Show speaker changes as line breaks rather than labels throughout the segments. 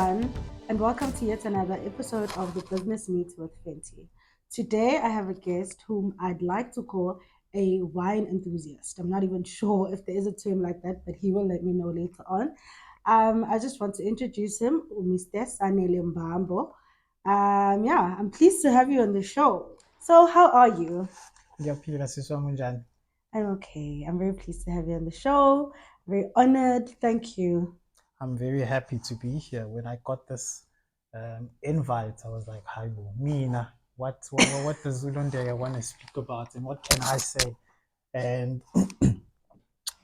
everyone, and welcome to yet another episode of the Business Meets with Fenty. Today, I have a guest whom I'd like to call a wine enthusiast. I'm not even sure if there is a term like that, but he will let me know later on. I just want to introduce him, Mr. Sanele Mbambo. Yeah, I'm pleased to have you on the show. So, how are you?
Ngiyaphila siswa kunjani?
I'm okay. I'm very pleased to have you on the show. Very honored. Thank you.
I'm very happy to be here. When I got this invite, I was like, "Hi, Mina. What does Zulonde want to speak about, and what can I say?" And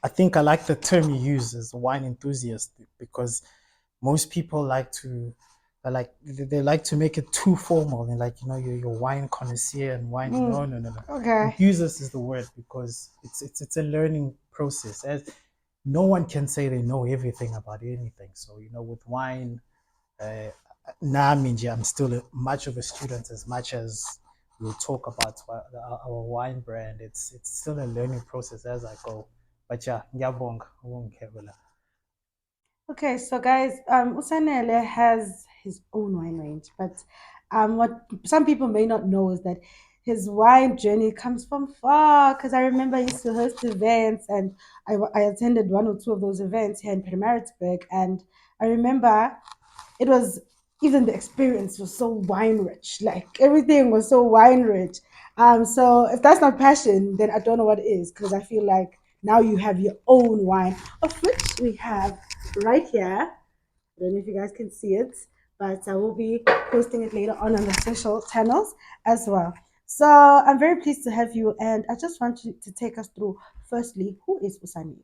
I think I like the term you use as wine enthusiast because most people like to they like to make it too formal and like you're wine connoisseur and wine.
Mm,
No.
okay.
Enthusiast is the word because it's a learning process. As no one can say they know everything about anything. So with wine, uh, now I'm still much of a student as much as we'll talk about our wine brand. It's still a learning process as I go. But yeah, ngiyabonga, ukungihebela.
Okay, so guys, Usanele has his own wine range, but what some people may not know is that his wine journey comes from far. Because I remember I used to host events, and I attended one or two of those events here in Pietermaritzburg, and I remember it was even the experience was so wine rich, like everything was so wine rich. So if that's not passion, then I don't know what is, because I feel like now you have your own wine, of which we have right here. I don't know if you guys can see it, but I will be posting it later on the social channels as well. So I'm very pleased to have you, and I just want you to take us through. Firstly, who is Usani?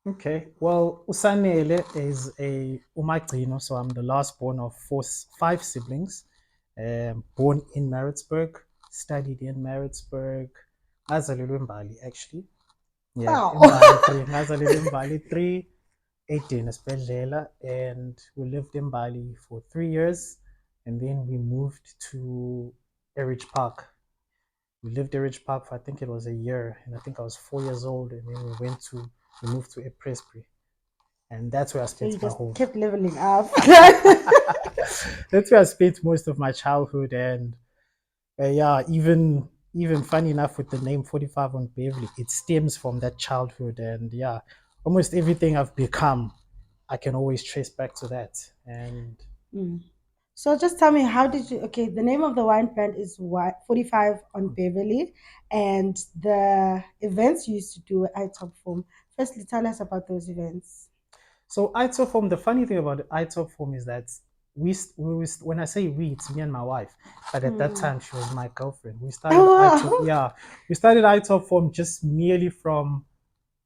Okay, well, Usanele is a umagcino, so I'm the last born of five siblings. Born in Maritzburg, studied in Maritzburg. Ngazalelwa eMbali, actually. Yeah, eMbali
Oh,
3. Ngazalelwa eMbali 3, 18 esibhedlela, and we lived in Bali for 3 years, and then we moved to Erich Park. We lived at Ridge Park for I think it was a year, and I think I was 4 years old, and then we moved to Presbury, and that's where I
so you
spent my
just
whole.
kept leveling up.
That's where I spent most of my childhood, and yeah, even funny enough with the name 45 on Beverly, it stems from that childhood, and yeah, almost everything I've become, I can always trace back to that, and
Mm. So just tell me, how did you? Okay, the name of the wine brand is what 45 on Beverly, and the events you used to do at iTopForm. Firstly, tell us about those events.
so iTopForm. The funny thing about iTopForm is that when I say we, it's me and my wife. But at that
Mm.
time, she was my girlfriend.
Oh,
Yeah, we started iTopForm just merely from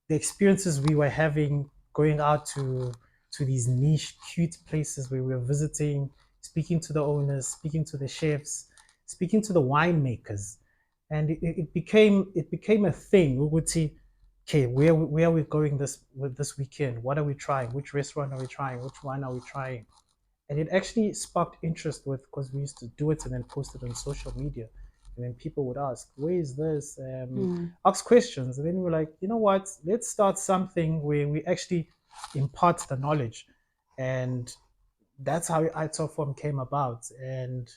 the experiences we were having going out to these niche, cute places where we were visiting, speaking to the owners, speaking to the chefs, speaking to the winemakers, and it became a thing. We would see, okay, where are we going this weekend? What are we trying? Which restaurant are we trying? Which wine are we trying? And it actually sparked interest with because we used to do it and then post it on social media, and then people would ask, where is this,
mm.
ask questions, and then we're like, you know what, let's start something where we actually impart the knowledge. And that's how iTopForm came about. And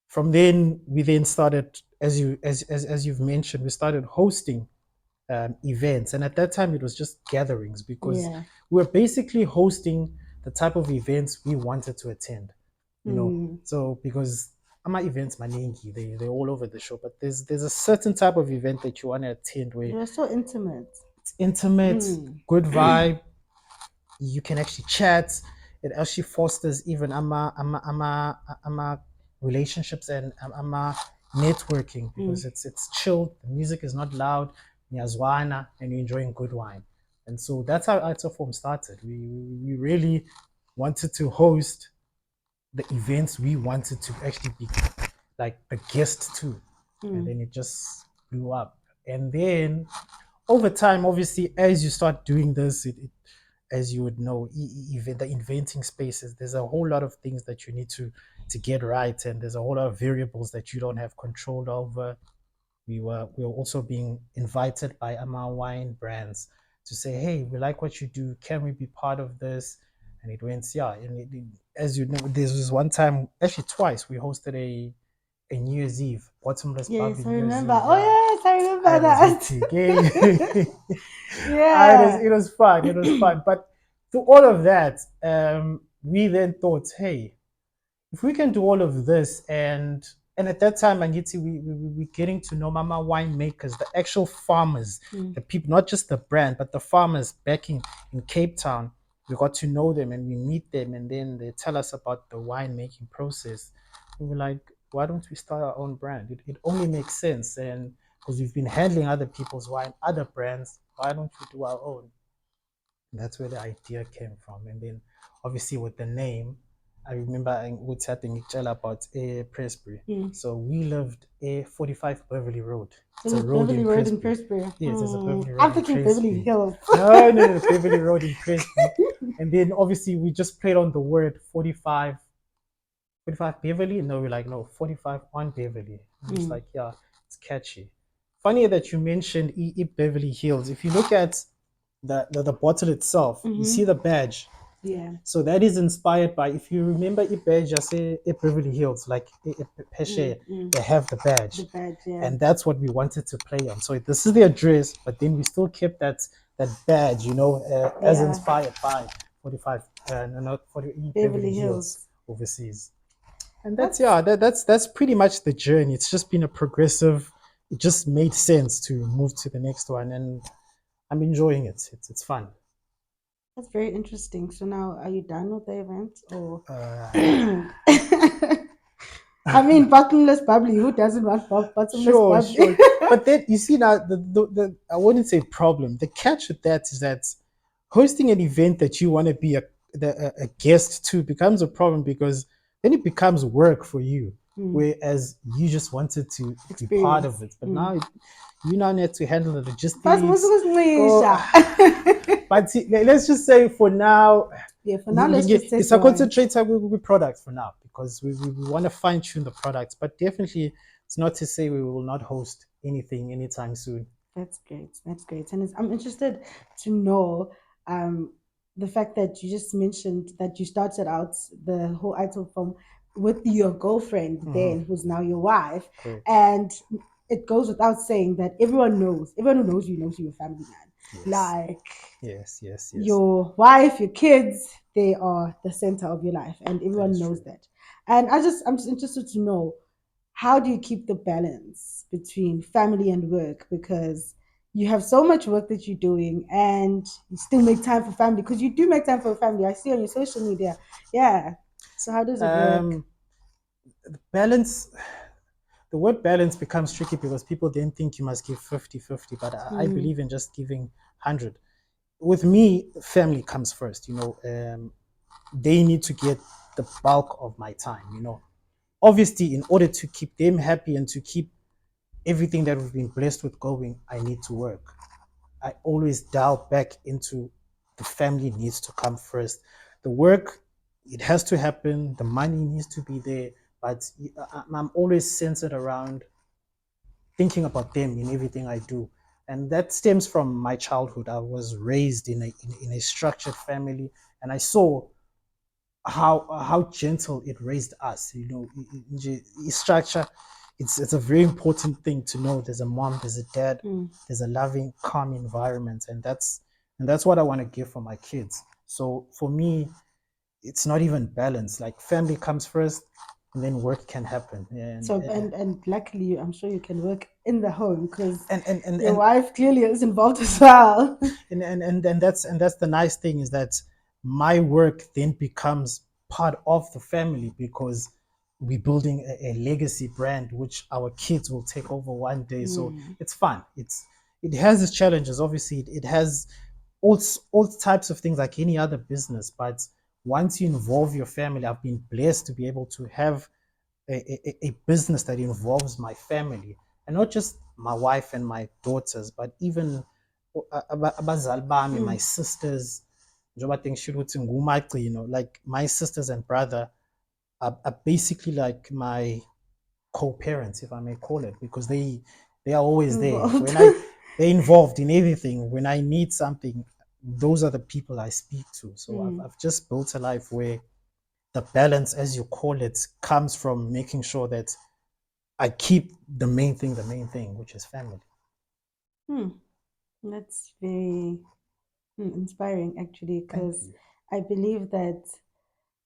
from then we then started, as you've mentioned, we started hosting events. And at that time, it was just gatherings because
Yeah.
we were basically hosting the type of events we wanted to attend.
Mm.
So because my events, maningi, they're all over the show, but there's a certain type of event that you want to attend where
They were so intimate.
it's intimate,
Mm.
good vibe, you can actually chat. It actually fosters even ama relationships and ama networking
Mm.
because it's chilled. The music is not loud, nyazwana, and you're enjoying good wine. And so that's how iTopForm started. We really wanted to host the events we wanted to actually be like the guest to, and
Mm.
then it just blew up. And then over time, obviously, as you start doing this, as you would know, even the inventing spaces, there's a whole lot of things that you need to get right, and there's a whole lot of variables that you don't have control over. We were also being invited by Ama wine brands to say, hey, we like what you do. Can we be part of this? and it went, yeah. And as you know, there was one time, actually twice, we hosted a New Year's Eve, bottomless
Yes,
bubbly
I
New Year's
remember.
Eve.
Oh
Yeah,
yes, I
I
remember
was
that.
hectic. Eh?
Yeah.
It was fun. It was fun. But through all of that, we then thought, hey, if we can do all of this, and at that time, Angiti, we getting to know mama winemakers, the actual farmers,
Mm.
the people, not just the brand, but the farmers back in Cape Town. We got to know them and we meet them, and then they tell us about the winemaking process. We were like, why don't we start our own brand? It only makes sense, and because we've been handling other people's wine, other brands, why don't we do our own? That's where the idea came from. And then obviously with the name, I remember we chatting each other about a Presbury.
Mm.
So we lived a 45 Beverly Road. It's
There's
a
a
road
Beverly
in
Road in
Presbury.
Perthbury.
Yes, there's a Beverly
I'm
Road in
thinking Beverly
Presbury.
Hills.
No, no, no, Beverly Road in Presbury. And then obviously we just played on the word 45 Beverly. No, we're like, no, 45 on Beverly. And it's
Mm.
like, yeah, it's catchy. Funny that you mentioned Beverly Hills. If you look at the bottle itself, you see
Mm-hmm.
the badge.
Yeah.
So that is inspired by, if you remember badge, I say Beverly Hills, like
Mm.
Peshe,
Mm.
they have the
The
badge.
badge, yeah.
And that's what we wanted to play on. So this is the address, but then we still kept that badge, as
Yeah.
inspired by 45, no, not 40 Beverly
Beverly
Hills
Hills.
overseas. And that's,
That's
yeah, that's pretty much the journey. It's just been a progressive. It just made sense to move to the next one, and I'm enjoying it. It's fun.
that's very interesting. So now, are you done with the event, or?
Uh,
I mean, bottomless bubbly. Who doesn't want bottomless
sure,
bubbly?
sure. But then you see now the I wouldn't say problem. The catch with that is that hosting an event that you want to be a guest to becomes a problem, because then it becomes work for you.
Mm.
Whereas you just wanted to be part
Experience.
of it, but
Mm.
now you now need to handle the
Bas
logistics. Go,
musukusicisha.
but let's just say for now,
Yeah, for now, let's just
it's
taste
a
the wine.
concentrator with products for now, because we want to fine tune the products. But definitely, it's not to say we will not host anything anytime soon.
That's great. That's great. And I'm interested to know um, the fact that you just mentioned that you started out the whole item from with your girlfriend
Mm-hmm.
then, who's now your wife.
Correct.
And it goes without saying that everyone who knows you're a family man.
Yes.
Like
Yes. Yes. Yes.
your wife, your kids, they are the center of your life, and
That
everyone
is
knows
true.
that. And I'm just interested to know, how do you keep the balance between family and work? Because you have so much work that you're doing, and you still make time for family, because you do make time for family. I see on your social media. Yeah. So how does it work?
Um, balance. The word balance becomes tricky because people then think you must give 50-50, but I
Mm,
believe in just giving 100. With me, family comes first. They need to get the bulk of my time. Obviously, in order to keep them happy and to keep everything that we've been blessed with going, I need to work. I always dial back into the family needs to come first. The work, it has to happen. The money needs to be there, but I'm always centered around thinking about them in everything I do. And that stems from my childhood. I was raised in a structured family, and I saw how gentle it raised us. Structure. It's a very important thing to know. There's a mom, there's a dad,
mm.
there's a loving, calm environment, and that's what I want to give for my kids. So for me, it's not even balanced. Like family comes first, and then work can happen. And
So and luckily, I'm sure you can work in the home because
and and and,
your
and
wife clearly is involved as well.
and that's the nice thing, is that my work then becomes part of the family, because we're building a legacy brand which our kids will take over one day. So
Mm.
it's fun. It has its challenges. Obviously, it has all types of things like any other business, but once you involve your family, I've been blessed to be able to have a business that involves my family, and not just my wife and my daughters, but even abazali bami, my
Mm.
sisters. Njengoba ngisho ukuthi ngumagcino, like my sisters and brother are basically like my co-parents, if I may call it, because they are always there
Involved.
they're involved in everything. When I need something, those are the people I speak to. So I've just built a life where the balance, as you call it, comes from making sure that I keep the main thing, which is family.
Hmm. That's very inspiring, actually,
Thank
because
you.
I believe that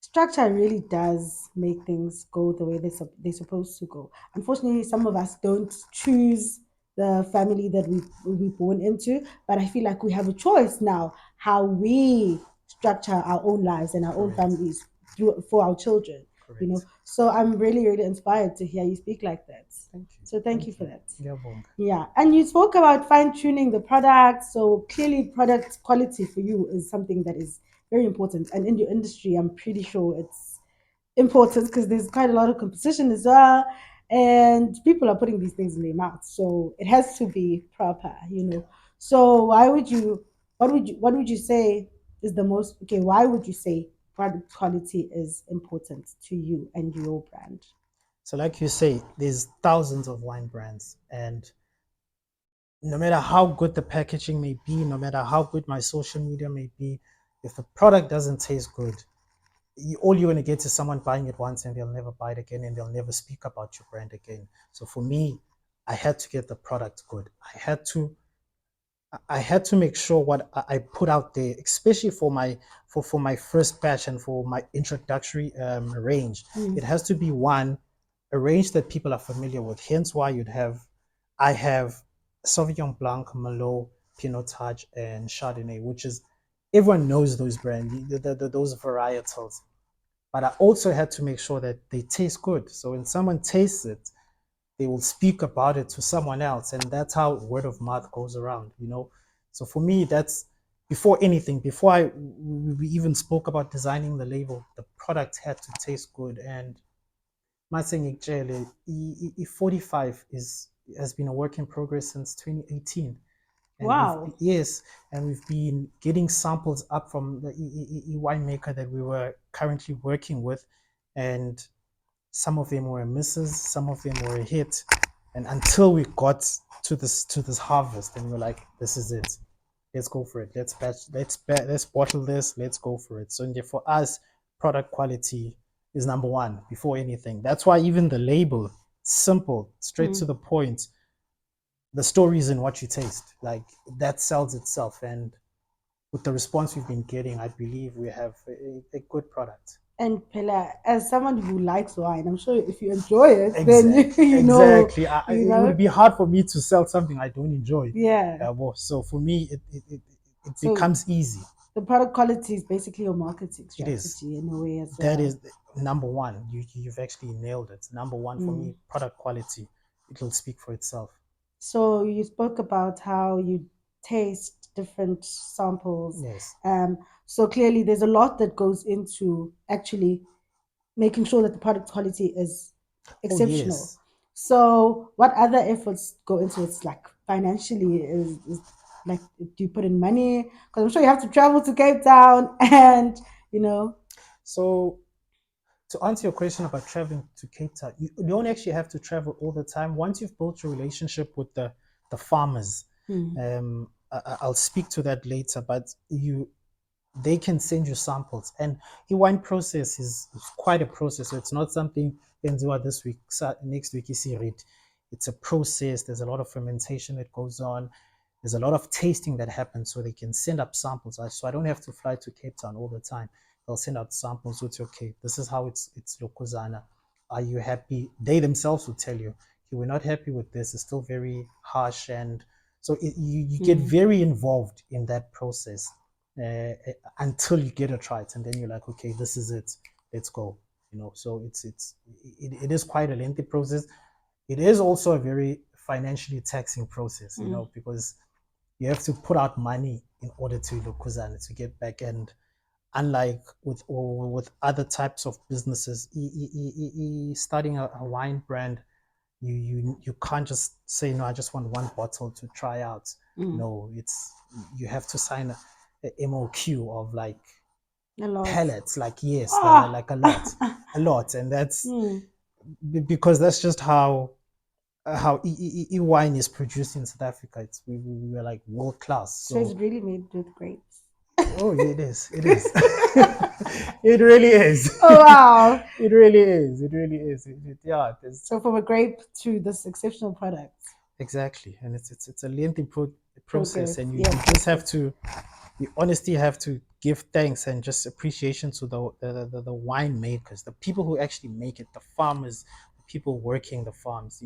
structure really does make things go the way they're supposed to go. Unfortunately, some of us don't choose the family that we born into, but I feel like we have a choice now how we structure our own lives and our own
Correct.
families through for our children.
Correct.
So I'm really really inspired to hear you speak like that.
Thank you.
So thank you
Thank
for
you.
that.
Ngiyabonga.
Yeah, and you spoke about fine tuning the product. So clearly, product quality for you is something that is very important. And in your industry, I'm pretty sure it's important because there's quite a lot of competition as well. And people are putting these things in their mouths. So it has to be proper. So what would you say is the most, okay, why would you say product quality is important to you and your brand?
So, like you say, there's thousands of wine brands, and no matter how good the packaging may be, no matter how good my social media may be, if the product doesn't taste good, all you're going to get is someone buying it once and they'll never buy it again and they'll never speak about your brand again. So for me, I had to get the product good. I had to make sure what I put out there, especially for my first batch and for my introductory range.
Mm.
It has to be one a range that people are familiar with. Hence why I have Sauvignon Blanc, Merlot, Pinotage, and Chardonnay, which is everyone knows those brands, those varietals. But I also had to make sure that they taste good. So when someone tastes it, they will speak about it to someone else, and that's how word of mouth goes around. So for me, that's before anything, before we even spoke about designing the label, the product had to taste good. And Maseng Icele, E45 has been a work in progress since 2018. And
Wow.
we've been getting samples up from the winemaker that we were currently working with, and some of them were misses, some of them were a hit, and until we got to this harvest, and we're like, this is it. Let's go for it. Let's bottle this. Let's go for it. So for us, product quality is number one before anything. That's why even the label, simple, straight to
Mm.
the point. The story is in what you taste. Like that sells itself, and with the response we've been getting, I believe we have a good product.
And Pela, as someone who likes wine, I'm sure if you enjoy it, then you
Exactly,
you know,
exactly.
you
It would
know,
be hard for me to sell something I don't enjoy.
yeah.
So for me, it
So
becomes easy.
the product quality is basically your marketing
It is.
strategy in a way as
That
well.
is number one. You've actually nailed it. Number one for
Mm.
me, product quality. It'll speak for itself.
So you spoke about how you taste different samples.
Yes.
So clearly there's a lot that goes into actually making sure that the product quality is
Oh
exceptional.
yes.
So, what other efforts go into it? Like financially, is like, do you put in money? Because I'm sure you have to travel to Cape Town, and you know,
So to answer your question about traveling to Cape Town, you don't actually have to travel all the time. Once you've built your relationship with the farmers,
hmm,
I'll speak to that later. But they can send you samples, and the wine process is quite a process. So it's not something you can do this week, next week you see it. It's a process. There's a lot of fermentation that goes on. There's a lot of tasting that happens, so they can send up samples. So I don't have to fly to Cape Town all the time. They'll send out samples with, okay, this is how it's Lokozana. Are you happy? They themselves will tell you, okay, we're not happy with this. It's still very harsh, and so you get
hmm.
very involved in that process uh, until you get it right, and then you're like, okay, this is it. Let's go. So it is quite a lengthy process. It is also a very financially taxing process,
Hmm.
because you have to put out money in order to Lokuzana to get back. And unlike with other types of businesses, starting a wine brand, you can't just say, no, I just want one bottle to try out.
Hmm.
No, you have to sign a MOQ of like
A lot.
pallets, like, yes,
Ah.
like a lot. And that's
Hmm.
because that's just how wine is produced in South Africa. We are like world class.
So it's
So
really made with grapes.
Oh, yeah, it is. It is. It really is.
Oh wow.
It really is. It really is. Yeah, there's
So from a grape to this exceptional product.
exactly, and it's a lengthy process,
Progress.
and you
Yes,
just
yes,
have
yes.
to you honestly have to give thanks and just appreciation to the winemakers, the people who actually make it, the farmers, the people working the farms.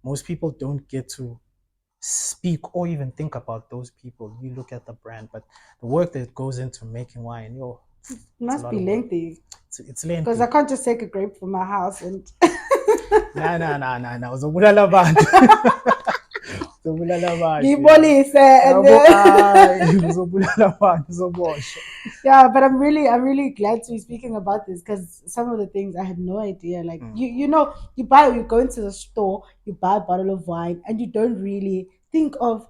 Most people don't get to speak or even think about those people. You look at the brand, but the work that goes into making wine,
It
it's a
must
lot
be
of work.
lengthy
It's
because I
lengthy.
can't just take a grape from my house and
Nah, nah, nah, nah, nah. Uzobulala abantu. Uzobulala abantu, yeah.
Gibolise and
Yabo,
then
uzobulala abantu, uzoboshwa.
yeah, but I'm really glad to be speaking about this because some of the things I had no idea. Like
Mm.
you go into the store, you buy a bottle of wine, and you don't really think of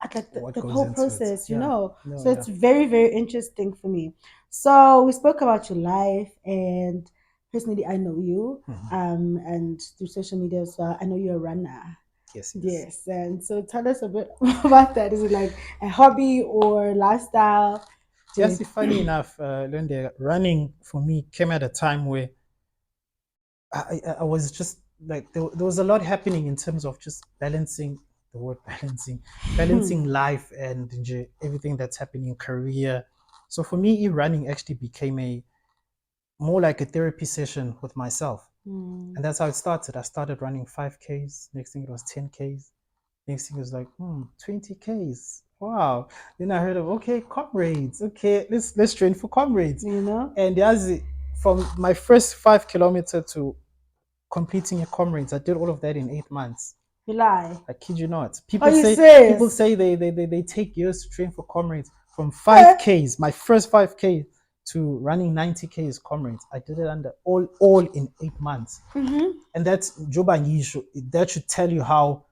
like
What
the
goes
whole
into it?
process.
Yeah. No,
So
yeah.
it's very very interesting for me. So we spoke about your life, and personally, I know you,
Mhm.
and through social media as well. I know you're a runner.
Yes, yes.
Yes, and so tell us a bit about that. Is it like a hobby or lifestyle?
Yes,
Yes.
funny enough, Lunde, running for me came at a time where I was just like there was a lot happening in terms of just balancing the word balancing life and everything that's happening, career. So for me, running actually became a more like a therapy session with myself.
Mm.
And that's how it started. I started running 5Ks. Next thing it was 10Ks. Next thing was like, 20Ks. Wow. Then I heard of, okay, comrades. Okay, let's train for comrades.
You know,
And as from my first 5 kilometer to completing a comrades, I did all of that in 8 months.
you lie.
I kid you not.
Are
People
you
say people
serious?
say they take years to train for comrades. From
Eh?
5Ks, my first 5K to running 90Ks comrades. I did it under all in 8 months.
Mm-hmm.
And that's Joba Yishu. That should tell you how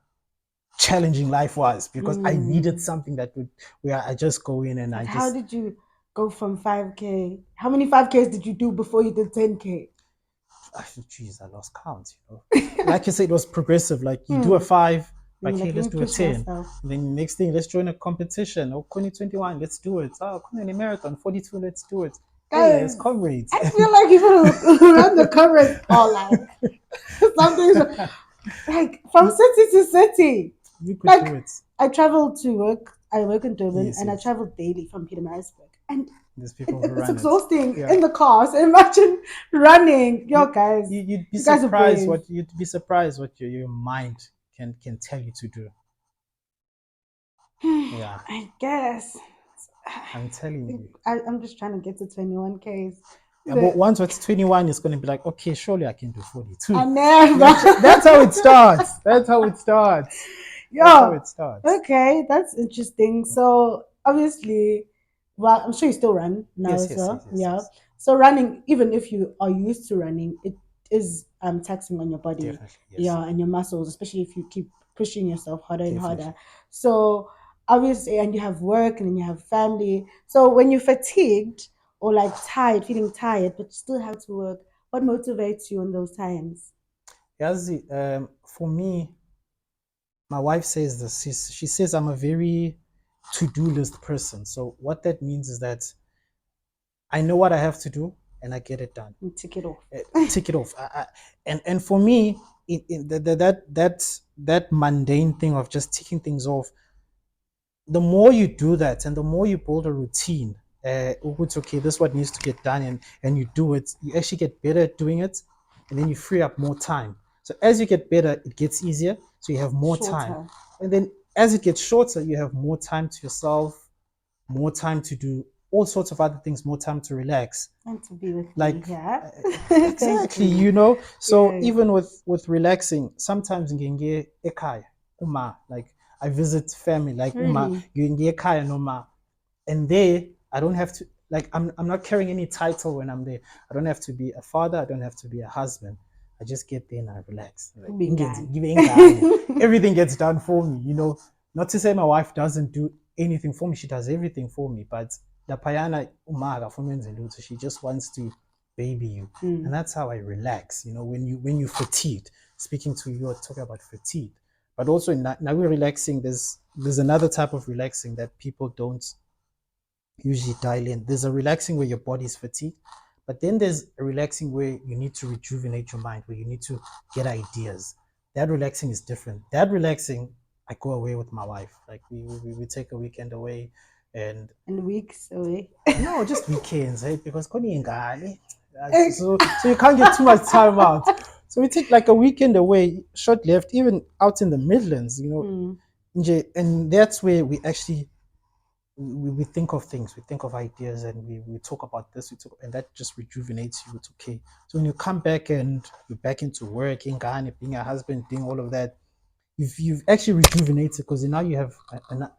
challenging life was because I needed
Mm.
something that would where I just go in and I
Like, how
just
did you go from 5K? How many 5Ks did you do before you did 10K?
geez, I lost count, Like you said, it was progressive. Like you do a
Hmm.
5,
And
like,
you're
hey,
like, let
let's
me
do a
push
10.
myself.
And then next thing, let's join a competition. Oh, 2021, let's do it. Oh, come on, a marathon, 42, let's do it. Hey, there's
Guys,
comrades.
I feel like people who run the covers are like something like from
you,
city to city.
you could do
Like
it.
I travel to work. I work in Durban,
Yes,
and I
yes.
travel daily from Pietermaritzburg, and
There's people who
it's
run it.
exhausting
Yeah.
in the car. So imagine running. Yo, guys,
You'd be
you guys are
surprised
brave.
what your mind can tell you to do. Yeah,
I guess.
I'm telling you.
I'm just trying to get to 21Ks.
Yeah, but once it's 21, it's going to be like, okay, surely I can do
I
42. That's how it
never.
starts. That's how it starts. That's how
Yo,
it starts.
okay, that's interesting. So obviously, well, I'm sure you still run now
Yes,
as
yes, yes,
well.
yes,
Yeah.
yes.
So running, even if you are used to running, it is taxing on your body,
Definitely, yes.
yeah, and your muscles, especially if you keep pushing yourself harder and harder.
Definitely.
So obviously, and you have work and then you have family. So when you're fatigued or like tired, feeling tired, but you still have to work, what motivates you in those times?
Yes, for me, my wife says this. She says I'm a very to-do list person. So what that means is that I know what I have to do and I get it done.
You tick it off.
Tick it off. And for me, that mundane thing of just ticking things off, the more you do that and the more you build a routine, it's okay, this is what needs to get done, and you do it, you actually get better at doing it, and then you free up more time. So as you get better, it gets easier, so you have more time.
Shorter.
And then as it gets shorter, you have more time to yourself, more time to do all sorts of other things, more time to relax.
And to be with me,
Like
yeah. Thank
exactly,
you.
so
Yes.
even with relaxing, sometimes ngiye ekhaya uma, like I visit family, like uma
Really?
ngiye ekhaya noma, and there I don't have to, like, I'm not carrying any title when I'm there. I don't have to be a father, I don't have to be a husband. I just get there and I relax, like
Ubingani.
everything gets done for me, not to say my wife doesn't do anything for me, she does everything for me, but the payana umaga for me, she just wants to baby you. And
Mm.
that's how I relax, when you fatigued. Speaking to you, talking about fatigue, but also now we're relaxing, there's another type of relaxing that people don't usually dial in. There's a relaxing where your body's fatigued, but then there's a relaxing where you need to rejuvenate your mind, where you need to get ideas. That relaxing is different. That relaxing, I go away with my wife. Like we take a weekend away, and
weeks away.
no, just weekends, right? Because so you can't get too much time out. So we take like a weekend away, short left, even out in the Midlands, and that's where we actually we think of things, we think of ideas, and we talk about this, and that just rejuvenates you. It's okay. So when you come back and you're back into work, in Ghana, being a husband, doing all of that, you've actually rejuvenated because now you have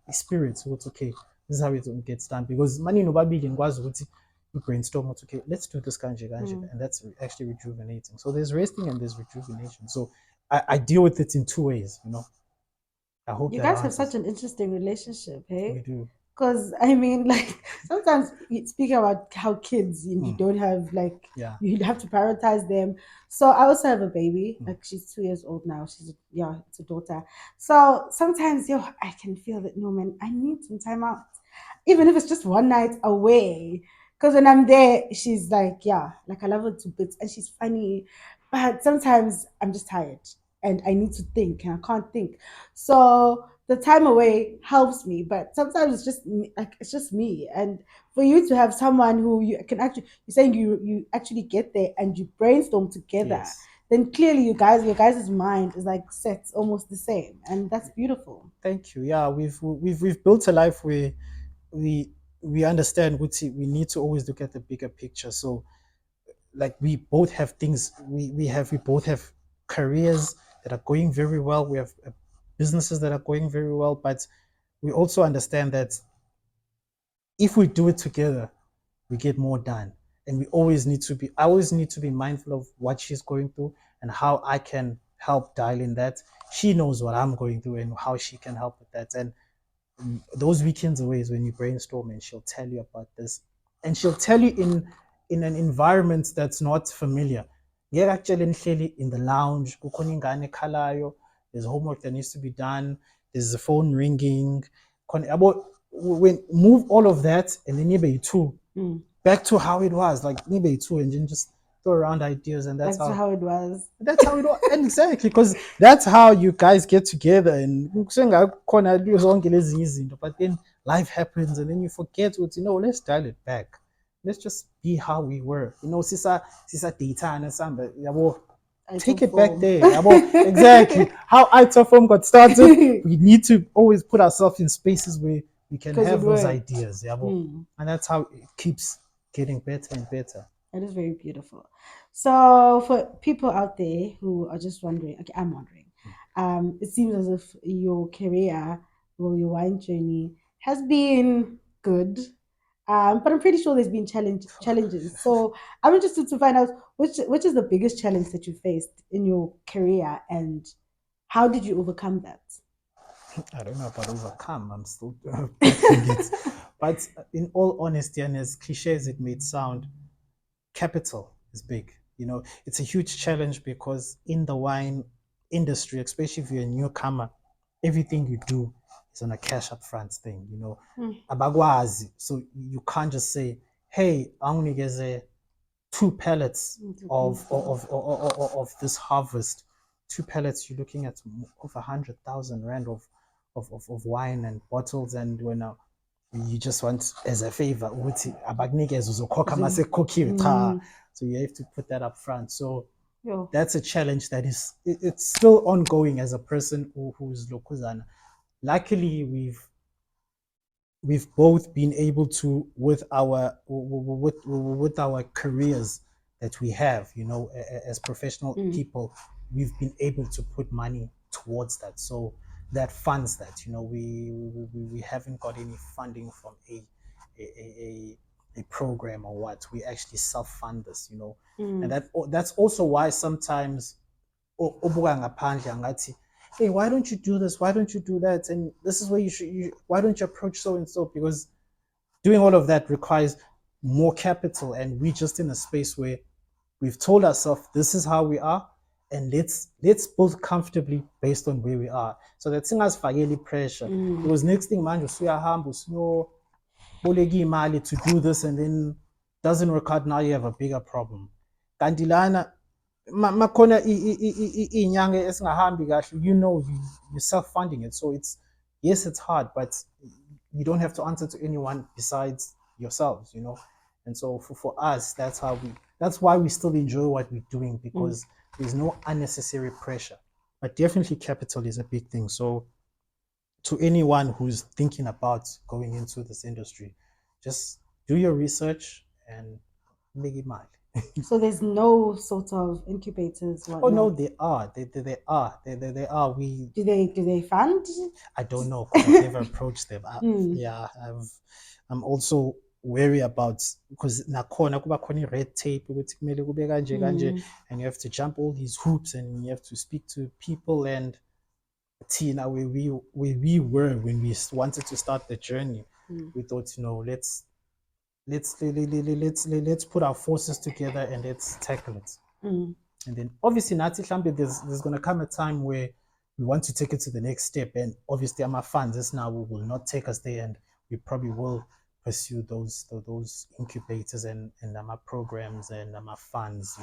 a spirit. So it's okay. This is how it gets done. Because money no baby you brainstorm. It's okay. Let's do this kanji, and that's actually rejuvenating. So there's resting and there's rejuvenation. So I deal with it in two ways. I hope
You
that
guys have
answers.
such an interesting relationship, hey?
We do.
Because I mean, like sometimes speaking about how kids you don't have like
Yeah.
you have to prioritize them. So I also have a baby. Like she's 2 years old now. Yeah, it's a daughter. So sometimes I can feel that no man, I need some time out, even if it's just one night away. Because when I'm there, she's like, yeah, like I love her to bits, and she's funny. But sometimes I'm just tired and I need to think, and I can't think. So the time away helps me, but sometimes it's just like it's just me. And for you to have someone who you can actually, you're saying you actually get there and you brainstorm together,
Yes.
then clearly your guys' mind is like set almost the same, and that's beautiful.
Thank you. Yeah, we've built a life where we we understand we need to always look at the bigger picture. So like we both have careers that are going very well. We have businesses that are going very well, but we also understand that if we do it together, we get more done. And I always need to be mindful of what she's going through and how I can help dial in that. She knows what I'm going through and how she can help with that. And those weekends away is when you brainstorm and she'll tell you about this. And she'll tell you in an environment that's not familiar. Ngeke akutshele nihleli in the lounge, kukhona ingane ekhalayo, there's homework that needs to be done, there's the phone ringing. When move all of that and then maybe two back to how it was, like maybe two, and then just throw around ideas, and
That's how it was.
that's how it was. And exactly, because that's how you guys get together. And kusengakhona zonke lezi izinto, but then life happens, and then you forget what let's dial it back. Let's just be how we were. Sisa data and something. Take it back
iTopForm.
there. Exactly. How iTopForm got started. We need to always put ourselves in spaces where we can
Because it
have those
worked.
ideas. And that's how it keeps getting better and better.
That is very beautiful. So for people out there who are just wondering, okay, I'm wondering. It seems as if your career or your wine journey has been good. But I'm pretty sure there's been challenges. So I'm interested to find out which is the biggest challenge that you faced in your career and how did you overcome that?
I don't know about overcome. I'm still battling it. But in all honesty, and as cliche as it may sound, capital is big. It's a huge challenge because in the wine industry, especially if you're a newcomer, everything you do is on a cash up front thing. Abagwazi. So you can't just say, hey, I only get 2 pallets of this harvest. 2 pallets, you're looking at over 100,000 rand of wine and bottles, and when you just want as a favor ukuthi abakunikeze uzokhokha mase kukhokhiwe cha. So you have to put that up front. So that's a challenge that it's still ongoing as a person who's lokuzana. Luckily, we've both been able to with our careers that we have, as professional people, we've been able to put money towards that. So that funds that. We haven't got any funding from a program or what. We actually self-fund this. And that's also why sometimes obuka ngaphandle angathi, hey, why don't you do this? Why don't you do that? And this is where why don't you approach so and so? Because doing all of that requires more capital, and we're just in a space where we've told ourselves this is how we are, and let's build comfortably based on where we are. So that thing has really pressure. Because next thing manje usuyahamba boleki imali to do this and then doesn't work out, now you have a bigger problem. Kanti lana makhona iy'nyanga esingahambi kahle, you're self-funding it. So yes, it's hard, but you don't have to answer to anyone besides yourselves, And so for us, that's why we still enjoy what we're doing, because there's no unnecessary pressure. But definitely capital is a big thing. So to anyone who's thinking about going into this industry, just do your research and make it mine.
So there's no sort of incubators,
Oh no,
whatnot.
they are. They are. They are.
Do they fund?
I don't know because I've never approached them. Yeah, I'm also wary about, because nakhona kuba khona red tape ukuthi kumele kube kanje kanje, and you have to jump all these hoops and you have to speak to people. And Tina, where we were when we wanted to start the journey, we thought, let's put our forces together and let's tackle it. And then obviously nathi mhlambe there's going to come a time where we want to take it to the next step, and obviously our funds now will not take us there, and we probably will pursue those incubators and our programs and our funds.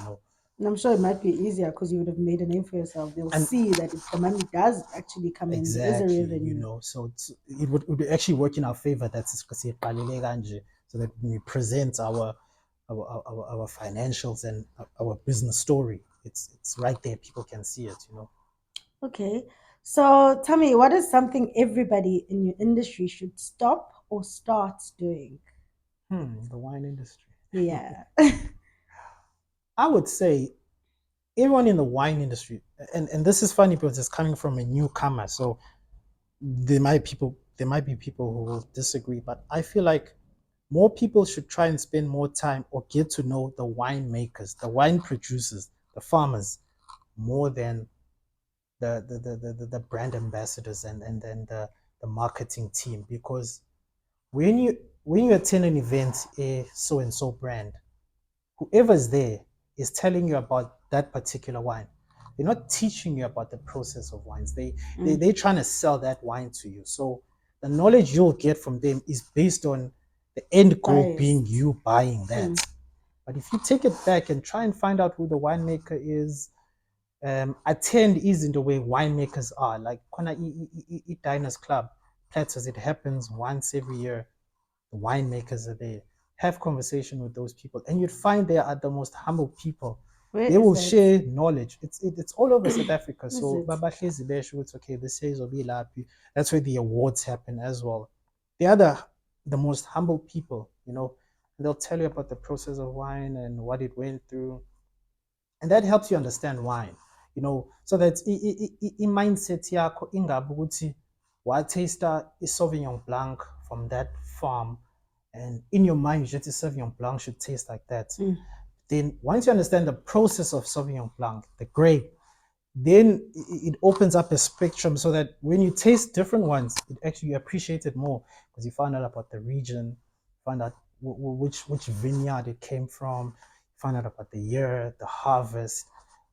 And I'm sure it might be easier because you would have made a name for yourself. They'll see that if the money does actually come in, there is a
Exactly,
revenue.
so it would actually work in our favor. That's so that when we present our financials and our business story, it's right there. People can see it.
Okay. So tell me, what is something everybody in your industry should stop or start doing?
The wine industry.
Yeah.
I would say everyone in the wine industry, and this is funny because it's coming from a newcomer, so there might be people who will disagree, but I feel like more people should try and spend more time or get to know the winemakers, the wine producers, the farmers, more than the brand ambassadors and then the marketing team. Because when you attend an event, a so and so brand, whoever's there is telling you about that particular wine. They're not teaching you about the process of wines. They're trying to sell that wine to you. So the knowledge you'll get from them is based on the end goal being you buying that. But if you take it back and try and find out who the winemaker is, attend isn't the way winemakers are. Like Kona Diners Club, Platters, it happens once every year. The winemakers are there. Have conversation with those people, and you'd find they are the most humble people.
Where
they will
that?
share knowledge. It's all over South Africa. So
Is
okay, this says Obilapi. That's where the awards happen as well. They are the most humble people, they'll tell you about the process of wine and what it went through. And that helps you understand wine, so that in mindset yakho ingabi ukuthi wa-taster i-Sauvignon Blanc from that farm, and in your mind you just Sauvignon Blanc should taste like that. Then once you understand the process of Sauvignon Blanc, the grape, then it opens up a spectrum so that when you taste different ones, it actually you appreciate it more because you find out about the region, find out which vineyard it came from, find out about the year, the harvest,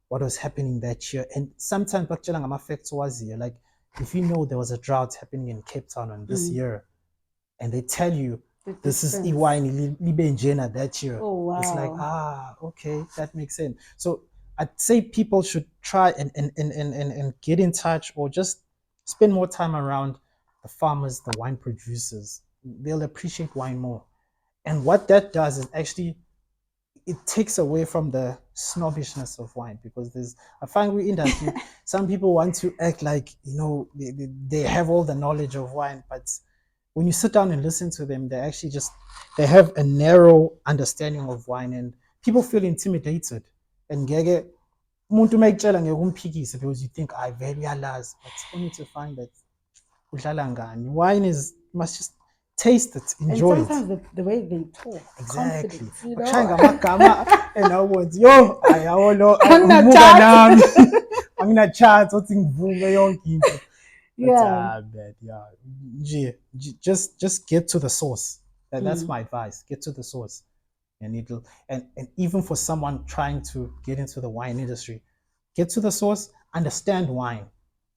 what was happening that year. And sometimes facts was here, like if you know there was a drought happening in Cape Town on this year, and they tell you this is Iwine Libenjena that year.
Oh, wow.
It's like, okay, that makes sense. So I'd say people should try and get in touch or just spend more time around the farmers, the wine producers. They'll appreciate wine more. And what that does is actually it takes away from the snobbishness of wine, because I find we industry, some people want to act like, they have all the knowledge of wine, but when you sit down and listen to them, they have a narrow understanding of wine, and people feel intimidated. And umuntu mayitshela ngeke umphikise because you think I very uyalazi, but only to find that udlala ngani. Wine is, you must just taste it, enjoy it.
And sometimes the way they talk,
exactly.
Confidence,
and I was yo ayawolo angina chat othi ngivume yonke into.
Yeah.
Just get to the source. That's my advice. Get to the source, and and even for someone trying to get into the wine industry, get to the source, understand wine,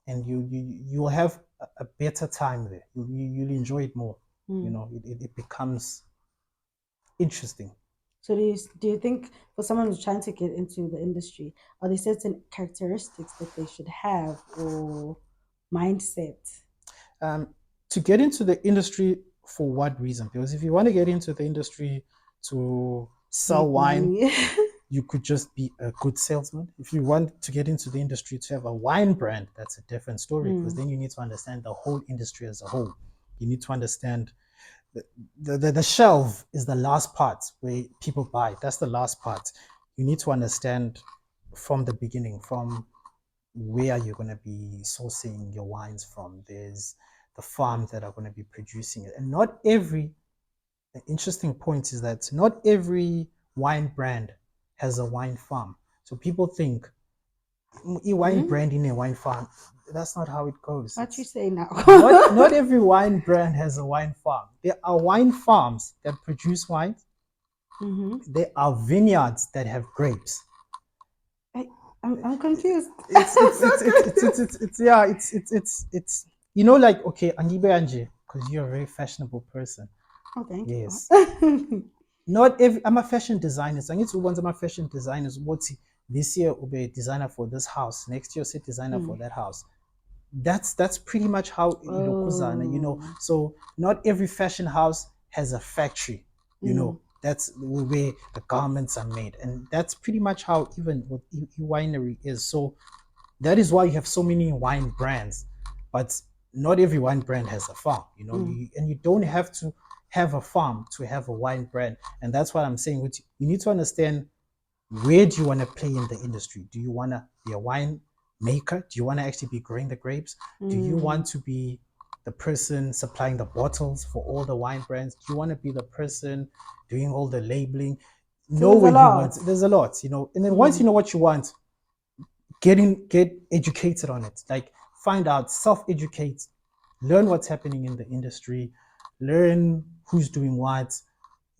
and you'll have a better time there. You'll enjoy it more. You
Mm.
know, it becomes interesting.
So do you think for someone who's trying to get into the industry, are there certain characteristics that they should have or mindset?
um, to get into the industry, for what reason? Because if you want to get into the industry to sell
Make
wine,
money.
you could just be a good salesman. If you want to get into the industry to have a wine brand, that's a different story, because
Mm.
then you need to understand the whole industry as a whole. You need to understand the shelf is the last part where people buy. That's the last part. You need to understand from the beginning, from where you're going to be sourcing your wines from. There's the farms that are going to be producing it. And not every, the interesting point is that not every wine brand has a wine farm. So people think a wine
Mm?
brand in a wine farm. That's not how it goes.
What you
It's
say now?
not every wine brand has a wine farm. There are wine farms that produce wine.
Mm-hmm.
There are vineyards that have grapes.
I, I'm confused. I'm
It's
so
it's it's it's it's,
confused.
it's, it's yeah it's you know, like, okay, Angibe Anje, because you're a very fashionable person.
Oh, thank
Yes.
you.
Not every, I'm a fashion designer. So I need to want my fashion designers what this year will be a designer for this house. Next year set designer for
Mm.
that house. That's pretty much how ilokuzana, you know.
Oh.
So not every fashion house has a factory, you
Mm.
know. That's where the garments are made, and that's pretty much how even what winery is. So that is why you have so many wine brands, but not every wine brand has a farm, you know.
Mm.
And you don't have to have a farm to have a wine brand, and that's what I'm saying. With you need to understand, where do you want to play in the industry? Do you want to be a wine maker? Do you want to actually be growing the grapes? Do you
Mm.
want to be the person supplying the bottles for all the wine brands? Do you want to be the person doing all the labeling?
So
Know
there's
where
a
you want.
lot.
There's a lot, you know. And then once
Mm.
you know what you want, get educated on it. Like, find out, self-educate, learn what's happening in the industry, learn who's doing what.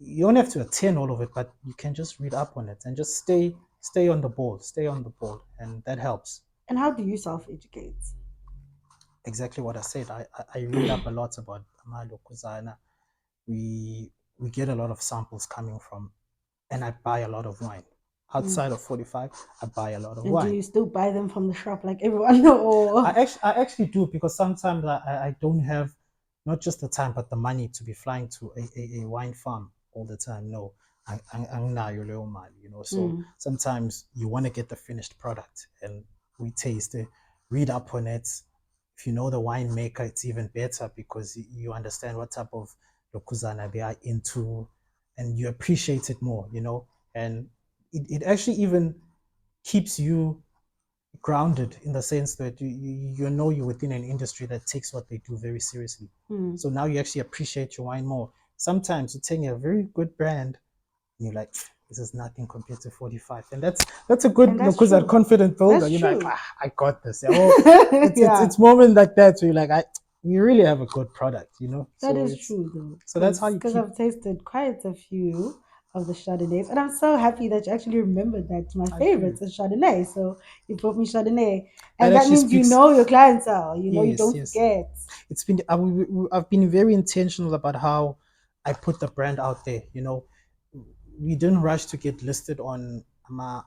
You don't have to attend all of it, but you can just read up on it and just stay on the ball, and that helps.
And how do you self-educate?
Exactly what I said. I read up a lot about Amalo Kuzana. We get a lot of samples coming from, and I buy a lot of wine.
Mm.
Outside of 45, I buy a lot of
And do
wine.
you still buy them from the shop like everyone? Or
I actually do, because sometimes I don't have not just the time but the money to be flying to a wine farm all the time. No, anginayo leyo mali, you know. So
mm.
sometimes you want to get the finished product, and we taste it, read up on it. If you know the winemaker, it's even better, because you understand what type of lokuzana they are into, and you appreciate it more, you know. And it actually even keeps you grounded, in the sense that you know you're within an industry that takes what they do very seriously.
Mm.
So now you actually appreciate your wine more. Sometimes you're taking a very good brand and you're like, this is nothing compared to 45. And that's a good
And that's
look, because that
true.
confident builder.
That's
You're like,
true.
I got this. Oh,
Yeah,
it's moments like that where you're like, we really have a good product, you know.
that
So
is
it's
true though,
so that's how you
because
keep.
I've tasted quite a few of the Chardonnays, and I'm so happy that you actually remembered that my
I do.
favorites is Chardonnay. So you brought me Chardonnay,
That
and that
actually
means you
speaks.
know your clientele. You
Yes,
don't
yes.
forget.
It's been I've been very intentional about how I put the brand out there. You know, we didn't rush to get listed on my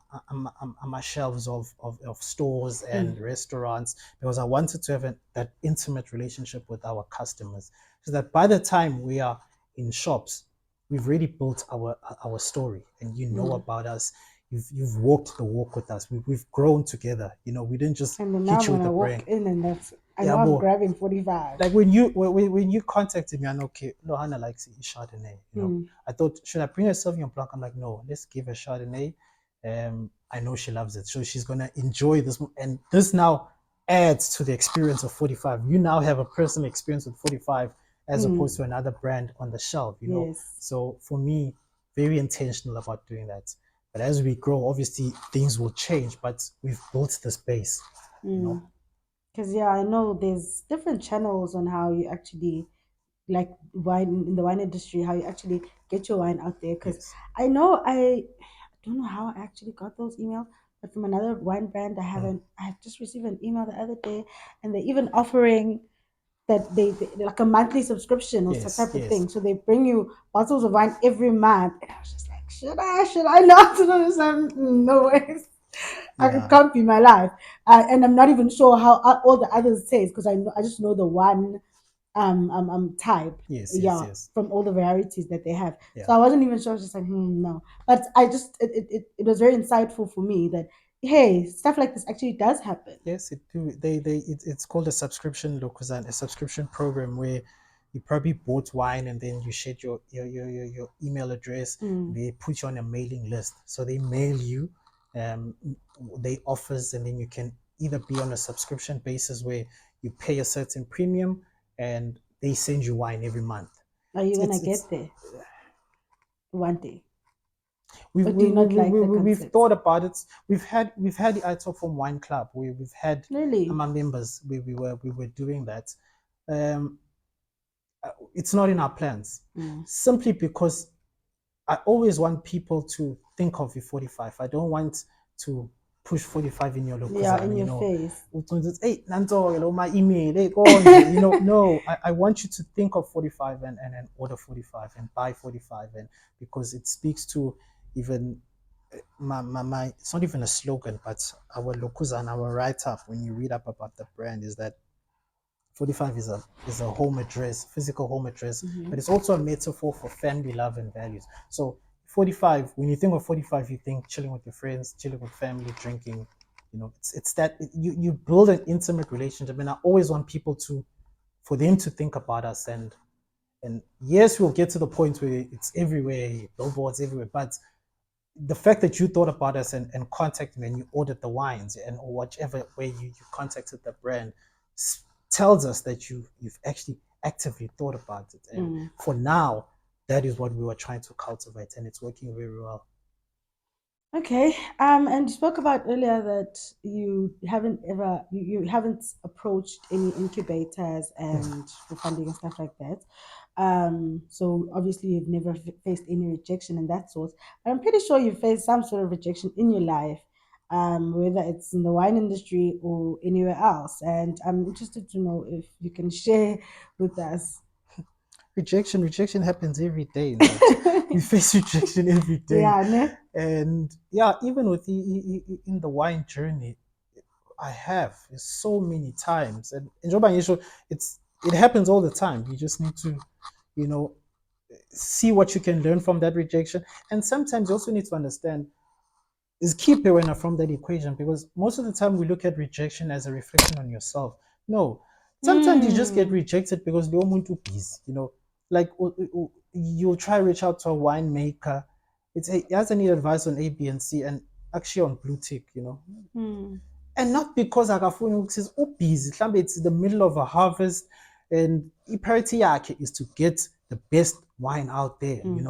shelves of stores
Mm.
and restaurants, because I wanted to have that intimate relationship with our customers, so that by the time we are in shops, we've already built our story, and you know
Mm.
about us. You've walked the walk with us. We've grown together. You know, we didn't just
And then now
hit you with
when I
a
walk
brand.
in, and I
Yeah,
know I'm
boy.
grabbing 45.
Like when you contacted me, I know, okay, Lohana likes Chardonnay. You know,
Mm.
I thought, should I bring her Sauvignon Blanc? I'm like, no, let's give her Chardonnay. I know she loves it, so she's gonna enjoy this, and this now adds to the experience of 45. You now have a personal experience with 45 as opposed
Mm.
to another brand on the shelf. You know,
Yes.
so for me, very intentional about doing that. But as we grow, obviously things will change, but we've built this base. You know,
Mm. Because yeah, I know there's different channels on how you actually like wine in the wine industry, how you actually get your wine out there. Because
yes.
I don't know how I actually got those emails, but from another wine brand,
Mm.
I have just received an email the other day, and they're even offering that they like a monthly subscription or some
Yes,
type of
yes,
thing. So they bring you bottles of wine every month. And I was just like, should I not? And I was like, no way. It
yeah,
can't be my life. And I'm not even sure how all the others taste because I just know the one type,
yes, yes,
yeah,
yes,
from all the varieties that they have. So
yeah.
I wasn't even sure. I was just like, no. But I just it was very insightful for me that hey, stuff like this actually does happen.
Yes, it do. It's called a subscription, Lokuzan, a subscription program where you probably bought wine and then you shared your email address.
Mm.
They put you on a mailing list, so they mail you um they offers, and then you can either be on a subscription basis where you pay a certain premium and they send you wine every month.
Are you gonna
It's
get there one day?
we've
Or do
we,
you
we,
not
we,
like
we,
the
we've
concept?
thought about it. We've had the iTopForm Wine Club where we've had
Really?
our members where we were doing that. um it's not in our plans,
Mm.
simply because I always want people to think of the 45. I don't want to push 45 in your
Yeah,
lokuzana,
in your face.
hey, Nanto, my email, hey, go on, no, I want you to think of 45 and order 45 and buy 45, and because it speaks to even it's not even a slogan, but our lokuzana, our write up, when you read up about the brand, is that 45 is a home address, physical home address,
Mm-hmm.
but it's also a metaphor for family, love, and values. So 45, when you think of 45, you think chilling with your friends, chilling with family, drinking. It's that you build an intimate relationship, and I always want people for them to think about us, and yes, we'll get to the point where it's everywhere, billboards everywhere, but the fact that you thought about us and contacted me and you ordered the wines and or whichever way you contacted the brand tells us that you've actually actively thought about it. And
Mm.
for now, that is what we were trying to cultivate, and it's working very well.
Okay. And you spoke about earlier that you haven't approached any incubators and for funding and stuff like that. So obviously you've never faced any rejection and that sort. But I'm pretty sure you faced some sort of rejection in your life, whether it's in the wine industry or anywhere else. And I'm interested to know if you can share with us.
Rejection happens every day. No, we face rejection every day,
Yeah, ne?
and yeah, even with in the wine journey, I have so many times, and Joba Yesho, it happens all the time. You just need to, you know, see what you can learn from that rejection, and sometimes you also need to understand is keep a winner from that equation, because most of the time we look at rejection as a reflection on yourself. No, sometimes you just get
Hmm.
rejected because the moment too busy. Like you'll try to reach out to a winemaker. He has any advice on A, B, and C, and actually on blue tick.
Hmm.
And not because akafuni ukuthi ubusy mhlambe it's the middle of a harvest and priority yakhe is to get the best wine out there,
Hmm.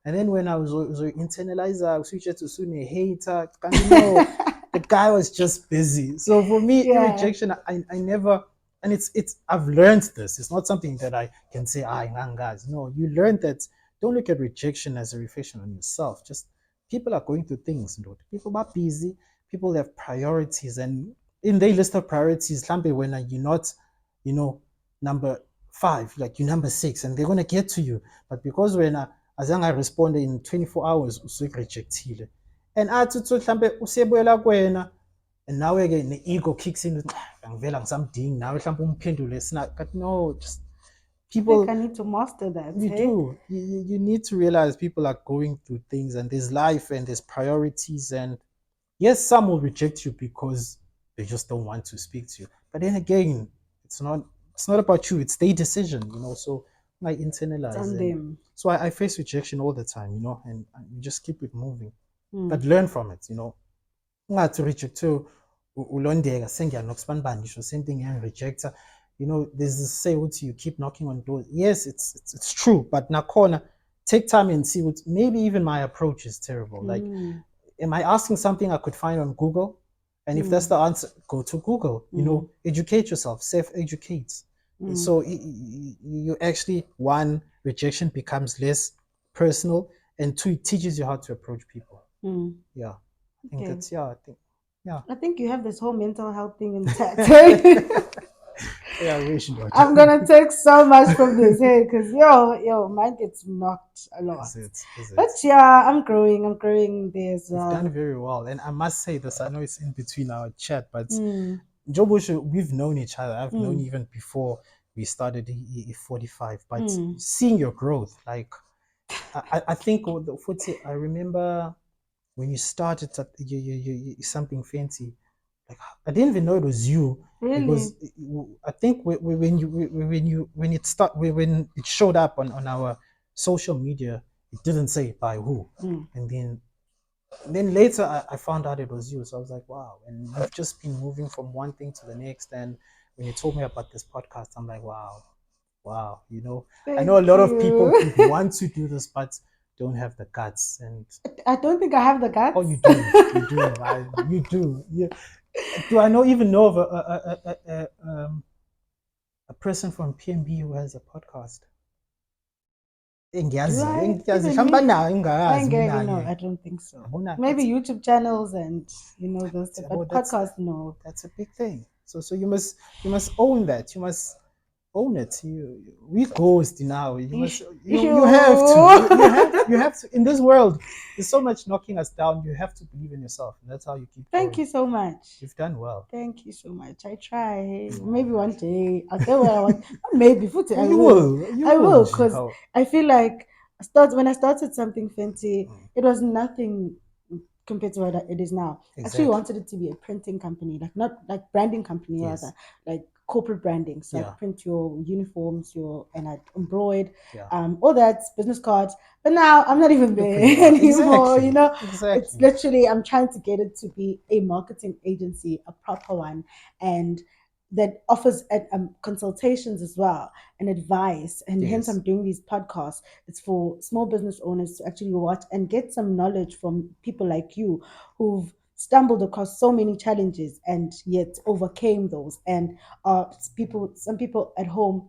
and then when I was internalizer switch to soon a hater, no, the guy was just busy. So for me,
Yeah.
rejection, I never, and it's I've learned this. It's not something that I can say guys. No, you learn that. Don't look at rejection as a reflection on yourself. Just people are going through things, people are busy, people have priorities, and in their list of priorities, lambe when you're not, you know, number 5, like you're number 6, and they're gonna get to you. But because when as long as I respond in 24 hours, usuke rejectile. And athi uthi mhlambe usebuyela kuwena, and nawe-ke ne-ego kicks in, angivela ngisamdingi nawe mhlawumbe umphendule but no, just
I think I
people,
need to master that,
you
hey?
do. You need to realize people are going through things, and there's life and there's priorities, and yes, some will reject you because they just don't want to speak to you. But then again, it's not it's not about you, it's their decision, So I
It's
internalize,
on
and
them.
so I face rejection all the time, and you just keep it moving.
Hmm.
But learn from it. Ungathi rejecthe ulondeka sengiyanokusibani bani ngisho same thing rejector. There's this say ukuthi you keep knocking on doors. Yes, it's true, but nakhona take time and see what maybe even my approach is terrible. Like,
Hmm.
am I asking something I could find on Google? And if that's
Hmm.
the answer, go to Google.
Hmm.
Educate yourself, self-educate.
Hmm.
So you actually, one, rejection becomes less personal, and two, it teaches you how to approach people.
Hmm.
Yeah, I think
Okay.
that's, yeah, I think, yeah.
I think you have this whole mental health thing intact.
Yeah, I wish not.
I'm gonna take so much from this, hey, because mine gets knocked a lot.
Is it? Is
But
it?
yeah, I'm growing there as
You've done
well.
very well, and I must say this. I know it's in between our chat, but
Mm,
Jobusha, we've known each other. I've known
mm,
even before we started 45. But
mm.
seeing your growth, like I think I remember when you started at something fancy. Like I didn't even know it was you because
Really?
I think when it when it showed up on our social media, it didn't say by who,
Mm.
and then later I found out it was you. So I was like, wow. And you've just been moving from one thing to the next. And when you told me about this podcast, I'm like, wow, wow. I know a
Thank
lot of people
you.
would want to do this, but don't have the guts. And
I don't think I have the
oh,
guts.
you do, you do. Do I know even know of a person from PNB who has a podcast?
Do
Engiyaziyo,
I?
engiyaziyo.
Even
Mhlawumbe
me?
banayo
I
engingayazi
ain't
mina
getting, no,
ke.
I don't think so.
Yabona,
Maybe YouTube channels and this, but
that's
podcast, no.
that's a big thing. So you must own that. You must own it. We ghost now. You have to.
You.
You have to. In this world, there's so much knocking us down. You have to believe in yourself, and that's how you keep
Thank
going.
you so much.
You've done well.
Thank you so much. I try. Maybe one day I'll get where I want. Maybe Futi, I
You
will.
will. You
I
will,
will, because
Jihao.
I feel like when I started something fancy,
Mm,
it was nothing compared to what it is now. Actually,
exactly.
wanted it to be a printing company, like not like branding company rather,
Yes.
like corporate branding. So
Yeah.
I'd print your uniforms, and I'd embroid,
Yeah.
all that business cards. But now I'm not even
Look
there
where you are.
anymore.
Exactly.
It's
Exactly.
literally I'm trying to get it to be a marketing agency, a proper one, and that offers consultations as well and advice. And hence,
Yes.
I'm doing these podcasts. It's for small business owners to actually watch and get some knowledge from people like you who've stumbled across so many challenges and yet overcame those. And some people at home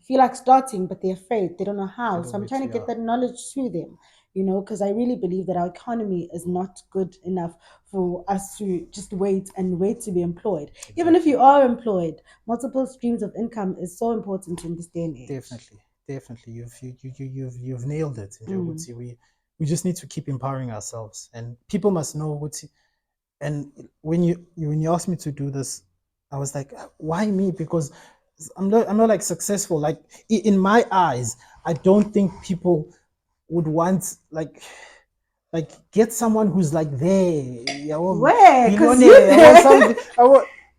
feel like starting, but they're afraid. They don't know
They
how.
don't
So I'm
wait.
trying to get
Yeah.
that knowledge to them, because I really believe that our economy is not good enough for us to just wait to be employed. Even if
Exactly.
you are employed, multiple streams of income is so important in this day and age.
Definitely, definitely. You've nailed it. Nje
Mm.
ukuthi we just need to keep empowering ourselves, and people must know what. And when you asked me to do this, I was like, why me? Because I'm not like successful. Like in my eyes, I don't think people would want like get someone who's like there,
Where? Because you
billionaire or
there.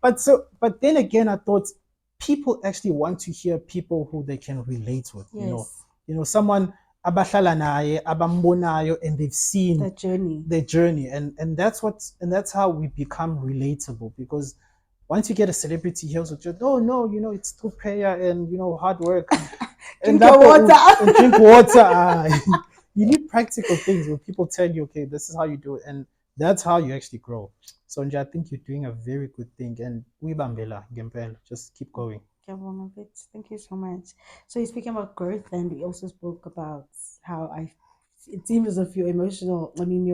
something. But then again, I thought people actually want to hear people who they can relate with.
Yes,
Someone abahlala naye, abambonayo, and they've seen
that journey.
their journey, and that's how we become relatable. Because once you get a celebrity here, also just oh no, it's through prayer and hard work, and
Drink your
and
water.
drink water. You need practical things where people tell you, okay, this is how you do it, and that's how you actually grow. So Nja, I think you're doing a very good thing, and Bambela Gempel, just keep going.
Thank you so much. So you're speaking about growth, and we also spoke about how it seems as if your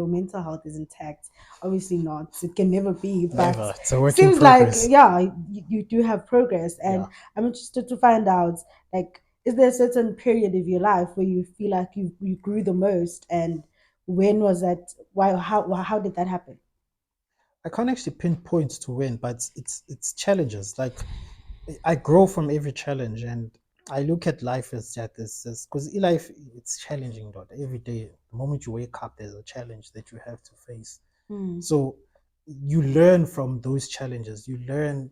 mental health is intact. Obviously not. It can never be, but
Never. It's a work in
seems like,
progress.
yeah, you do have progress.
Yeah.
And I'm interested to find out, like, is there a certain period of your life where you feel like you grew the most, and when was that? Why? How did that happen?
I can't actually pinpoint to when, but it's challenges. Like I grow from every challenge, and I look at life as that as because life it's challenging. Dot every day, the moment you wake up, there's a challenge that you have to face.
Hmm.
So you learn from those challenges. You learn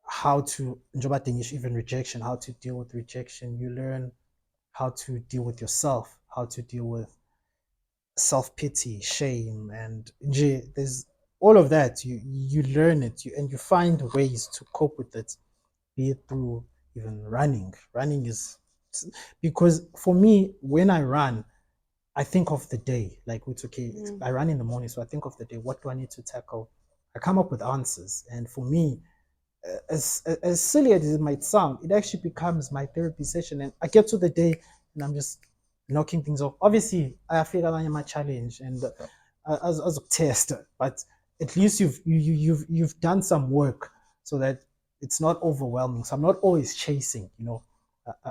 how to njoba dingish even rejection, how to deal with rejection. You learn how to deal with yourself, how to deal with self-pity, shame, and there's all of that. You learn it, and you find ways to cope with it, be it through even running. Running is because for me, when I run, I think of the day. Like it's okay.
Hmm.
I run in the morning, so I think of the day. What do I need to tackle? I come up with answers, and for me, as silly as it might sound, it actually becomes my therapy session. And I get to the day, and I'm just knocking things off. Obviously, I feel like I'm a challenge, and as a test, but at least you've done some work so that it's not overwhelming. So I'm not always chasing, you know.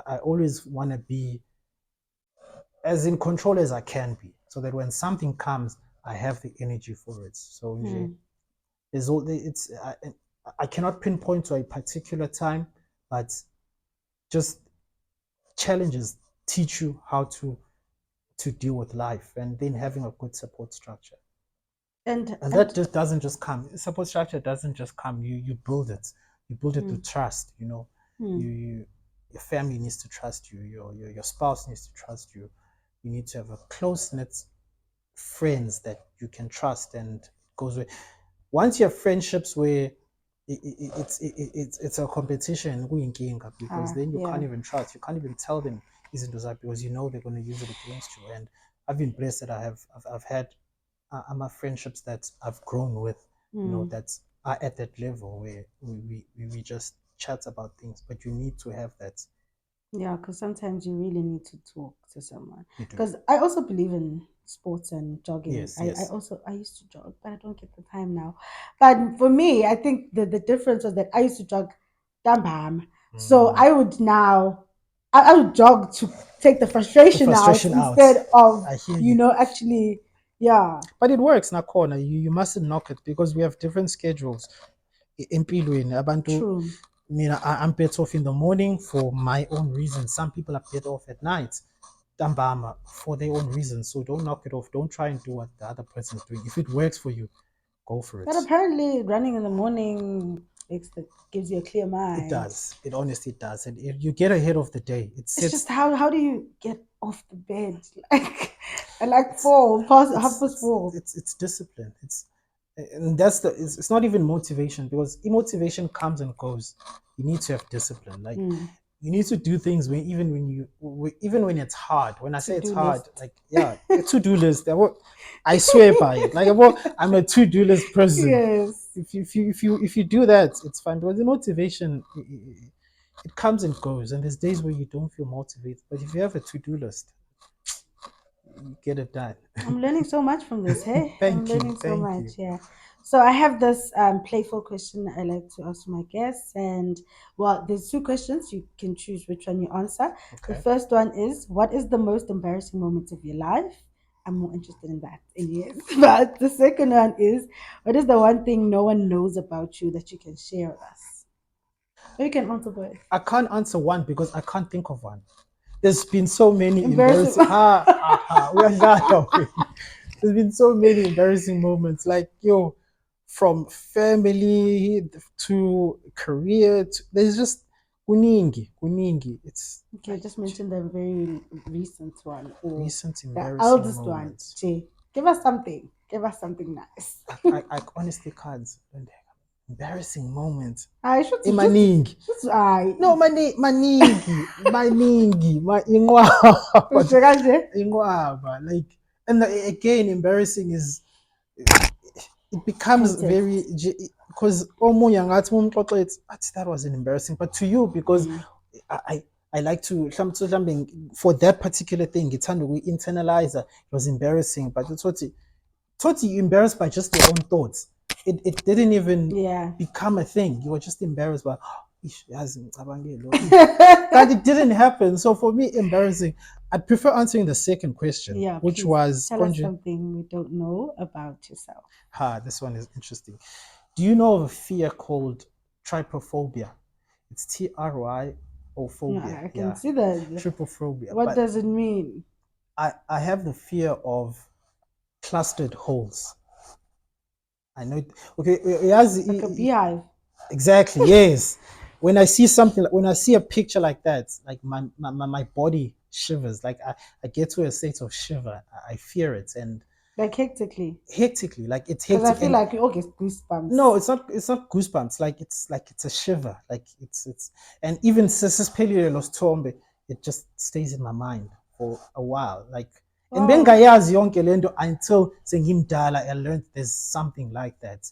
I always want to be as in control as I can be, so that when something comes, I have the energy for it. So there's all it's I cannot pinpoint to a particular time, but just challenges teach you how to deal with life, and then having a good support structure. And that just doesn't just come. Support structure doesn't just come. You build it. You build it with trust. You know, you your family needs to trust you. Your spouse needs to trust you. You need to have a close knit friends that you can trust, and it goes with. Once you have friendships where it's a competition, because then you can't even trust. You can't even tell them isn't that, because you know they're going to use it against you. And I've been blessed that I've had my friendships that I've grown with, you know, that are at that level where we just chat about things. But you need to have that.
Yeah, because sometimes you really need to talk to someone. Because I also believe in sports and jogging.
Yes,
I used to jog, but I don't get the time now. But for me, I think the difference was that I used to jog dambam. So I would now I would jog to take the frustration out instead of actually
But it works, nakhona. You mustn't knock it, because we have different schedules. Empilweni abantu,
true.
I'm better off in the morning for my own reasons. Some people are better off at night, dambama, for their own reasons. So don't knock it off. Don't try and do what the other person is doing. If it works for you, go for it.
But apparently running in the morning gives you a clear mind.
It does. It honestly does. And you get ahead of the day.
It's just how do you get off the bed? Like 4 past half past 4.
It's discipline. And that's it's not even motivation, because motivation comes and goes. You need to have discipline. Like you need to do things even when it's hard. When I say it's hard, like a to-do list. I swear by it. Like I'm a to-do list person.
Yes.
If you do that, it's fine. Because the motivation, it comes and goes, and there's days where you don't feel motivated. But if you have a to-do list, you get it done.
I'm learning so much from this. Hey,
Thank you.
learning so much. Yeah. So I have this playful question I like to ask my guests, and well, there's 2 questions. You can choose which one you answer.
Okay.
The first one is, what is the most embarrassing moment of your life? I'm more interested in that in years. But the second one is, what is the one thing no one knows about you that you can share with us? Or you can answer both.
I can't answer one because I can't think of one. There's been so many embarrassing. We are There's been so many embarrassing moments, like from family to career. There's just kuningi. It's
okay. Just mention the very recent one or
recent embarrassing
the eldest
moments.
one. Jay, give us something. Give us something nice.
I honestly can't. Embarrassing moment.
I should
maningi. No, maningi, ingwaba. Like, and again, embarrassing is it becomes very, because that wasn't embarrassing, but to you, because I like to for that particular thing, it's time we internalize it was embarrassing, but it's totally you embarrassed by just your own thoughts. It didn't even become a thing. You were just embarrassed by but it didn't happen. So for me, embarrassing. I prefer answering the second question, which was
tell us something we don't know about yourself.
This one is interesting. Do you know of a fear called trypophobia? It's trypophobia.
No, I can see that.
Trypophobia.
What does it mean?
I have the fear of clustered holes. I know. Okay,
like a beehive.
Exactly. Yes. When I see something, when I see a picture like that, like my body shivers. Like I get to a state of shiver. I fear it, and
like hectically,
like it's hectic.
Because I feel like you get goosebumps.
No, it's not. It's not goosebumps. Like it's a shiver. Like it's and even Sisipelile Los Tombe, it just stays in my mind for a while. Like and then ngayazi yonke lento until sengimdala I learned there's something like that.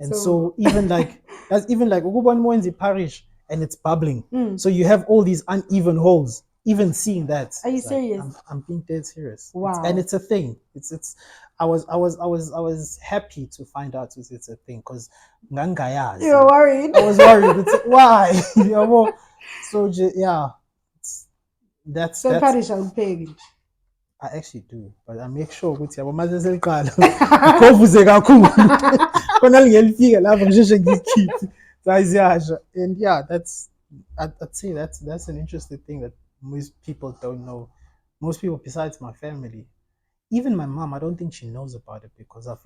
And so even like that's even like Ukubonimoenzi parish and it's bubbling. So you have all these uneven holes. even seeing that,
Are you
it's like
serious?
I'm being dead serious.
Wow.
It's a thing. It's I was happy to find out it's a thing because
You're worried.
I was worried. It's why you know. So yeah,
Don't
that's
punish on pig.
I actually do, but I make sure ukuthi yabo manje seliqala ngovuze kakhulu khona lingelifikile lapho ngisheshe ngikhiphe sayiziyasha. And yeah, I'd say that's an interesting thing that most people don't know. Most people besides my family, even my mom, I don't think she knows about it because of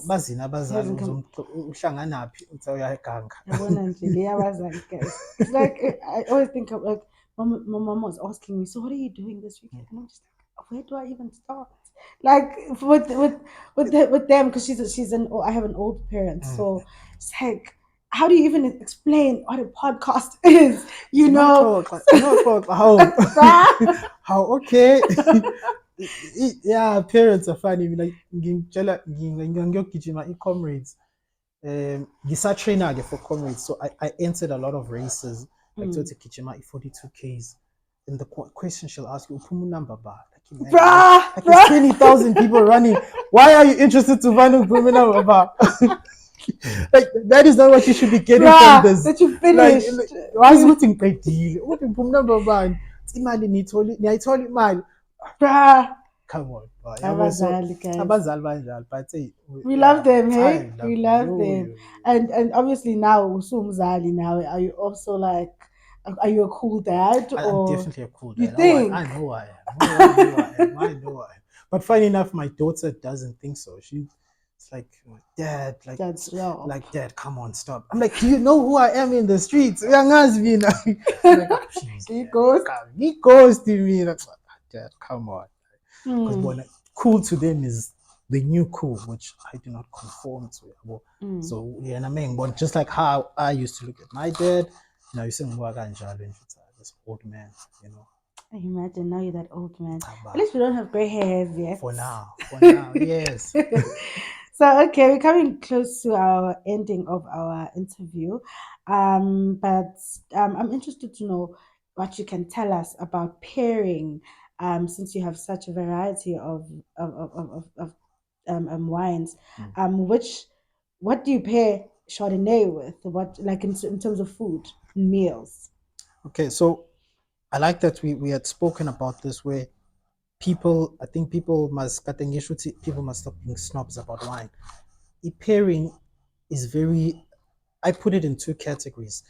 bazini abazali
Hasn't come.
uhlanganaphi uthi uyayiganga.
Yabona nje liyabazali, guys. It's like I always think of like my mom was asking me, so what are you doing this weekend? And I'm just like, where do I even start? Like with them, because I have an old parent, so it's like, how do you even explain what a podcast is? You know,
How okay. Yeah, parents are funny. Like ngiyogijima comrades. Ngisatrainer for comrades, so I entered a lot of races. Like to Kichima 42Ks. And the question she'll ask you, Upumu number bar. Like it's 20,000 people running. Why are you interested to find Upumu number bar? Like that is not what you should be getting from this.
That you finished.
Why is it in deal? What Upumu number bar? Imali nitoli mali. Come on,
Abazali, guys.
Abazali, but
we love them, hey? We love them. And obviously now, Usumzali, now, are you also like, are you a cool dad?
I'm definitely a cool dad.
You think?
I know I am. I know I am. But funny enough, my daughter doesn't think so. She's like, Dad, like,
That's real.
Like, Dad, come on, stop. I'm like, do you know who I am in the streets? Like, he goes to me. Dad, come on. Because cool to them is the new cool, which I do not conform to. So yeah, and I mean, but just like how I used to look at my dad, now you see this old man, you know.
I imagine now you're that old man. At least we don't have gray hairs yet.
For now, yes.
So okay, we're coming close to our ending of our interview. But I'm interested to know what you can tell us about pairing. Since you have such a variety of wines, what do you pair Chardonnay with? What, like, in terms of food, meals?
Okay, so I like that we had spoken about this where I think people must stop being snobs about wine. Pairing is I put it in two categories.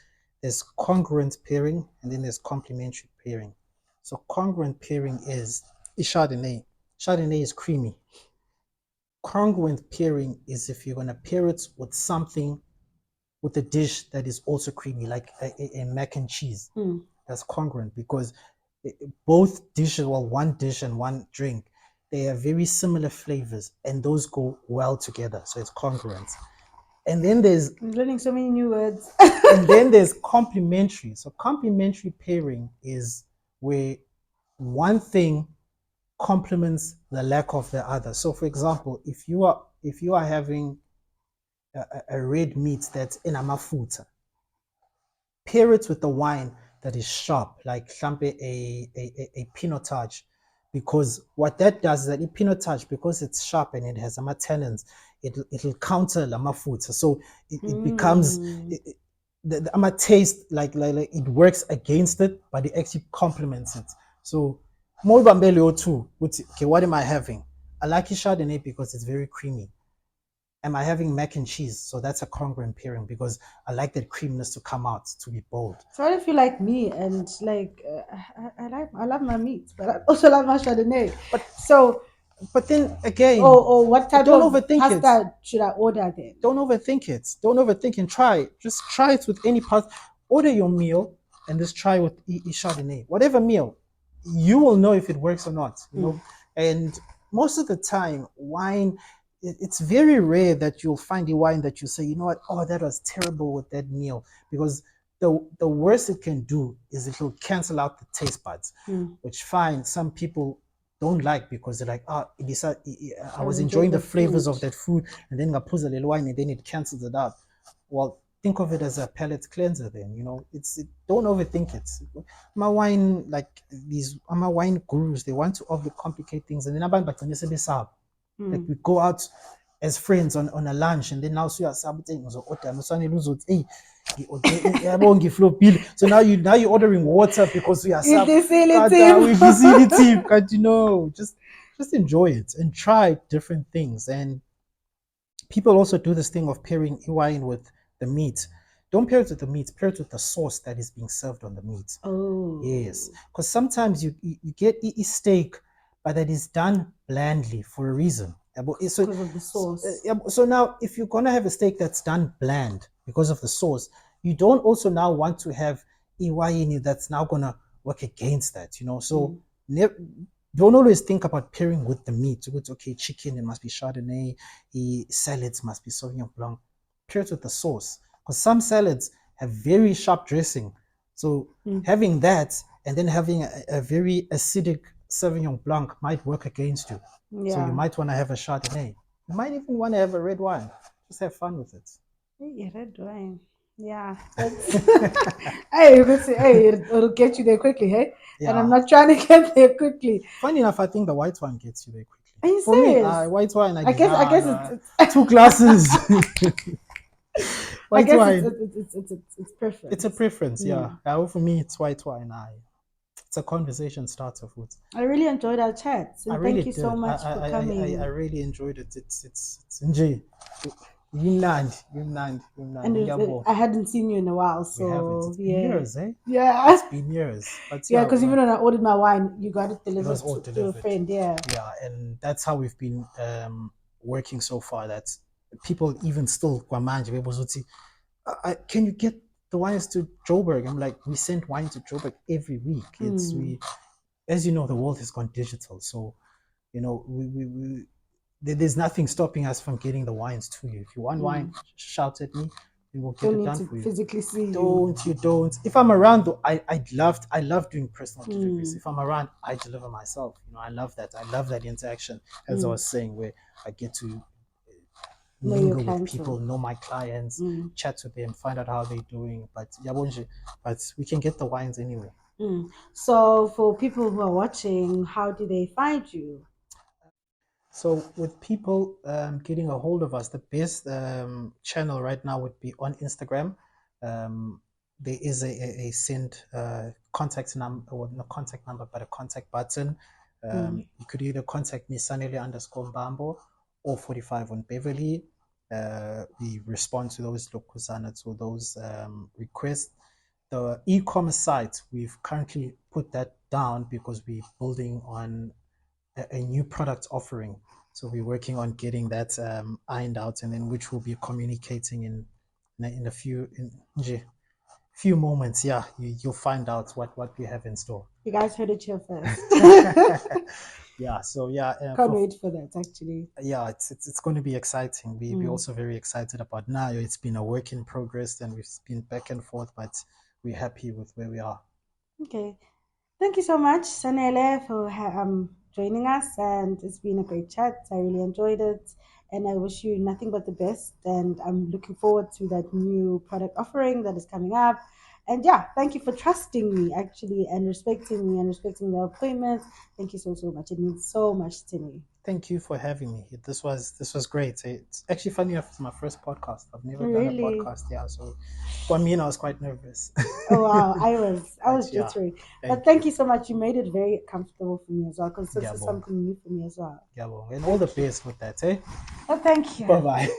There's congruent pairing and then there's complementary pairing. So congruent pairing is Chardonnay. Chardonnay is creamy. Congruent pairing is if you're going to pair it with something, with a dish that is also creamy, like a mac and cheese. That's congruent because both dishes, well, one dish and one drink, they have very similar flavors and those go well together. So it's congruent. And then
I'm learning so many new words.
And then there's complementary. So complementary pairing is where one thing complements the lack of the other. So for example, if you are having a red meat that's in amafuta, pair it with a wine that is sharp, like a pinotage, because what that does is that a pinotage, because it's sharp and it has tannins, it'll counter the amafuta, so it becomes the taste like it works against it, but it actually complements it. So more bambelio too. Okay, what am I having? I like Chardonnay because it's very creamy. Am I having mac and cheese? So that's a congruent pairing because I like that creaminess to come out, to be bold.
So what if you like me and like I love my meat, but I also love my Chardonnay.
But then again,
what type
don't
of
overthink
pasta should I order then?
Don't overthink it. Don't overthink and try it. Just try it with any pasta. Order your meal and just try with Chardonnay. Whatever meal, you will know if it works or not. You know, and most of the time, wine. It's very rare that you'll find a wine that you say, you know what, oh, that was terrible with that meal, because the worst it can do is it will cancel out the taste buds, which fine, some people don't like because they're like, I was enjoying the flavors of that food, and then I put a little wine and then it cancels it out. Well, think of it as a palate cleanser. Then don't overthink it. My wine, like these, my wine gurus, they want to overcomplicate things, and then abantu bagcine sebesaba. Like we go out as friends on a lunch, and then now so so now you're ordering water because we are sub. Just enjoy it and try different things. And people also do this thing of pairing wine with the meat. Don't pair it with the meat, pair it with the sauce that is being served on the meat.
Oh.
Yes. Because sometimes you get a steak, but that is done blandly for a reason.
Because of the sauce.
So now, if you're going to have a steak that's done bland because of the sauce, you don't also now want to have iwaini that's now going to work against that, So don't always think about pairing with the meat. It's okay, chicken, it must be Chardonnay, salads must be Sauvignon Blanc. Pair it with the sauce. Because some salads have very sharp dressing. So having that and then having a very acidic Sauvignon Blanc might work against you. Yeah. So you might want to have a Chardonnay. You might even want to have a red wine. Just have fun with it.
Yeah, red wine. Yeah. Hey, it'll get you there quickly, hey? Yeah. And I'm not trying to get there quickly.
Funny enough, I think the white wine gets you there quickly.
Are you serious?
For me, white wine,
I guess it's
2 glasses.
White wine. It's preference.
It's a preference, yeah. For me, it's white wine. It's a conversation starter food.
I really enjoyed our chat. And thank you so much for coming.
I really enjoyed it. It's enjoy. And
I hadn't seen you in a while, so
it's been years, eh?
Yeah,
it's been years. But
yeah, because even when I ordered my wine, you got it delivered to a friend. Yeah,
and that's how we've been working so far. That people even still can you get the wines to Joburg? I'm like, we send wine to Joburg every week. As you know, the world has gone digital, so there's nothing stopping us from getting the wines to you. If you want wine, shout at me, and we'll get it done for you.
Physically see
don't. If I'm around, though, I love doing personal deliveries. If I'm around, I deliver myself. I love that. I love that interaction, as I was saying, where I get to mingle with people, know my clients, chat with them, find out how they're doing. But we can get the wines anyway.
So for people who are watching, how do they find you?
So with people getting a hold of us, the best channel right now would be on Instagram. There is a send contact number, or not contact number, but a contact button. You could either contact me, Sanele_Mbambo, or 45onBeverly. We respond to those to those requests. The e-commerce site, we've currently put that down because we're building on a new product offering. So we're working on getting that ironed out, and then which we'll be communicating in a few moments. Yeah, you'll find out what we have in store.
You guys heard it here first.
Yeah, so yeah,
can't wait for that actually.
Yeah, it's going to be exciting. We're also very excited about now. It's been a work in progress, and we've been back and forth, but we're happy with where we are.
Okay, thank you so much, Sanele, for joining us, and it's been a great chat. I really enjoyed it, and I wish you nothing but the best, and I'm looking forward to that new product offering that is coming up. And yeah, thank you for trusting me actually, and respecting me, and respecting the appointment. Thank you so much. It means so much to me.
Thank you for having me. This was great. It's actually funny enough, it's my first podcast. I've never done a podcast. Yeah, so for me, I was quite nervous.
Oh wow, I was jittery. But thank you so much. You made it very comfortable for me as well, because this is something new for me as well.
Yeah, well, and all the best with that, eh?
Oh, thank you.
Bye bye.